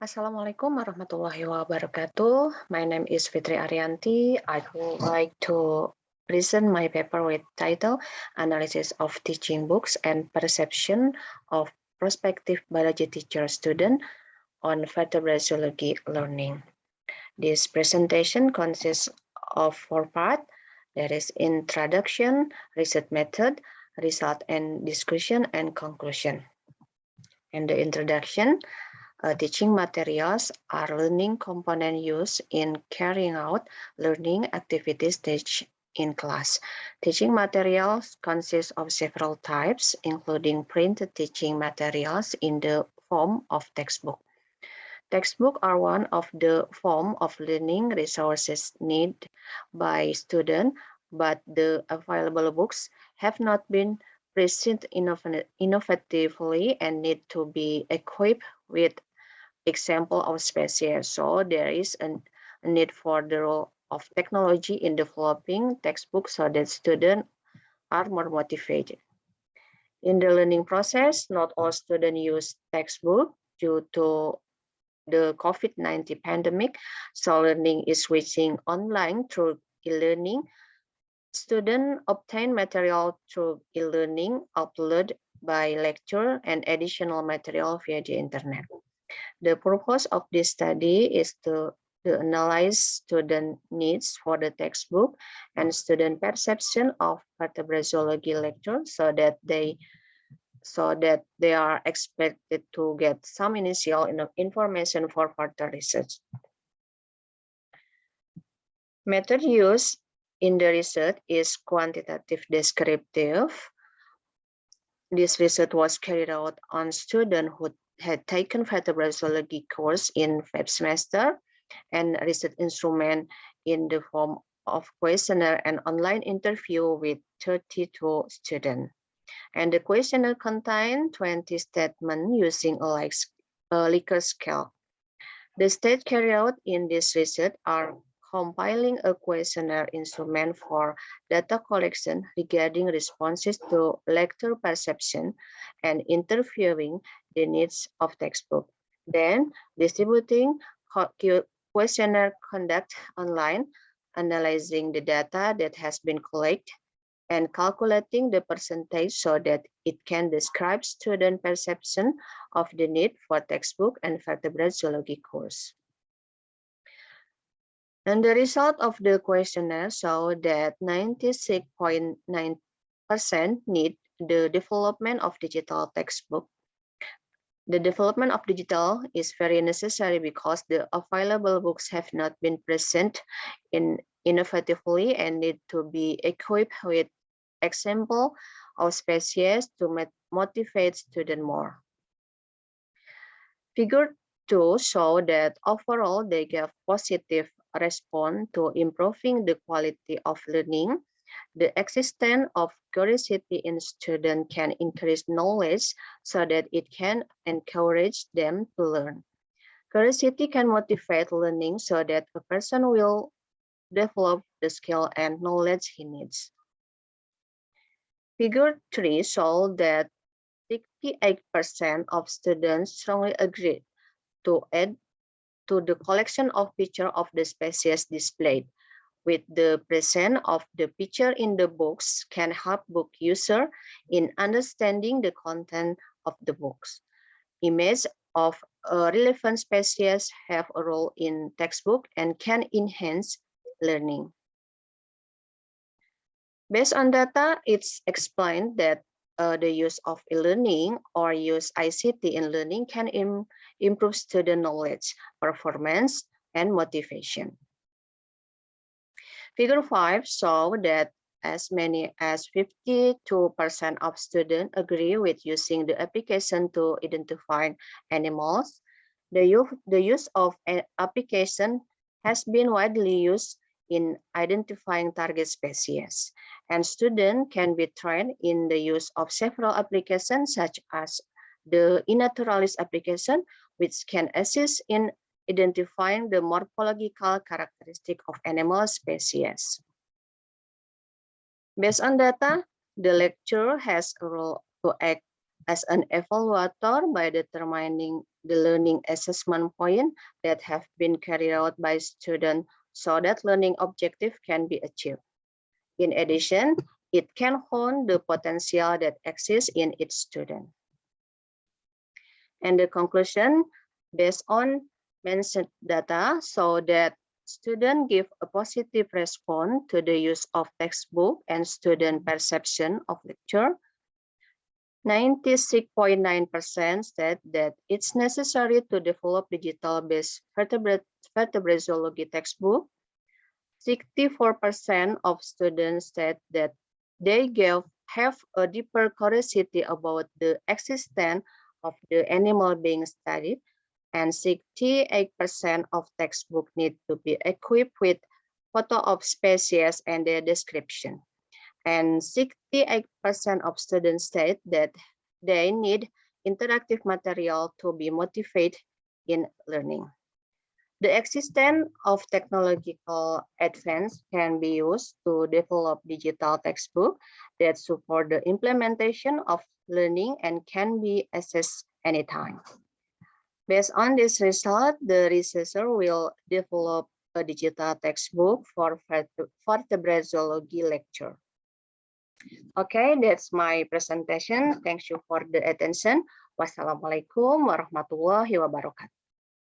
Assalamualaikum warahmatullahi wabarakatuh. My name is Fitri Arianti. I would like to present my paper with title Analysis of Teaching Books and Perception of Prospective Biology Teacher Student on Vertebrate Zoology Learning. This presentation consists of four parts. There is introduction, research method, result and discussion, and conclusion. In the introduction, teaching materials are learning component used in carrying out learning activities taught in class. Teaching materials consist of several types, including printed teaching materials in the form of textbook. Textbooks are one of the form of learning resources needed by students, but the available books have not been presented innovatively and need to be equipped with example of species. So there is a need for the role of technology in developing textbooks so that students are more motivated. In the learning process, not all students use textbook due to the COVID-19 pandemic, so learning is switching online through e-learning. Students obtain material through e-learning, uploaded by lecture and additional material via the internet. The purpose of this study is to analyze student needs for the textbook and student perception of vertebrate zoology lecture so that they are expected to get some initial information for further research. Method used in the research is quantitative descriptive. This research was carried out on students who had taken vertebrate zoology course in Feb semester, and research instrument in the form of questionnaire and online interview with 32 students. And the questionnaire contained 20 statements using a Likert scale. The steps carried out in this research are compiling a questionnaire instrument for data collection regarding responses to lecture perception and interviewing the needs of textbook. Then distributing questionnaire conduct online, analyzing the data that has been collected, and calculating the percentage so that it can describe student perception of the need for textbook and vertebrate zoology course. And the result of the questionnaire showed that 96.9% need the development of digital textbook. The development of digital is very necessary because the available books have not been present innovatively and need to be equipped with example of species to motivate students more. Figure 2 show that overall they gave positive response to improving the quality of learning. The existence of curiosity in students can increase knowledge so that it can encourage them to learn. Curiosity can motivate learning so that a person will develop the skill and knowledge he needs. Figure 3 shows that 68% of students strongly agree to add to the collection of pictures of the species displayed. With the presence of the picture in the books can help book user in understanding the content of the books. Images of relevant species have a role in textbook and can enhance learning. Based on data, it's explained that the use of e-learning or use ICT in learning can improve student knowledge, performance, and motivation. Figure 5 shows that as many as 52% of students agree with using the application to identify animals. The use of an application has been widely used in identifying target species, and students can be trained in the use of several applications such as the eNaturalist application, which can assist in identifying the morphological characteristic of animal species. Based on data, the lecturer has a role to act as an evaluator by determining the learning assessment point that have been carried out by students so that learning objective can be achieved. In addition, it can hone the potential that exists in each student. And the conclusion, based on mentioned data, so that students give a positive response to the use of textbook and student perception of lecture. 96.9% said that it's necessary to develop digital-based vertebrate zoology textbook. 64% of students said that they have a deeper curiosity about the existence of the animal being studied, and 68% of textbook need to be equipped with photo of species and their description. And 68% of students state that they need interactive material to be motivated in learning. The existence of technological advance can be used to develop digital textbooks that support the implementation of learning and can be accessed anytime. Based on this result, the researcher will develop a digital textbook for vertebrate zoology lecture. Okay, that's my presentation. Thank you for the attention. Wassalamualaikum warahmatullahi wabarakatuh.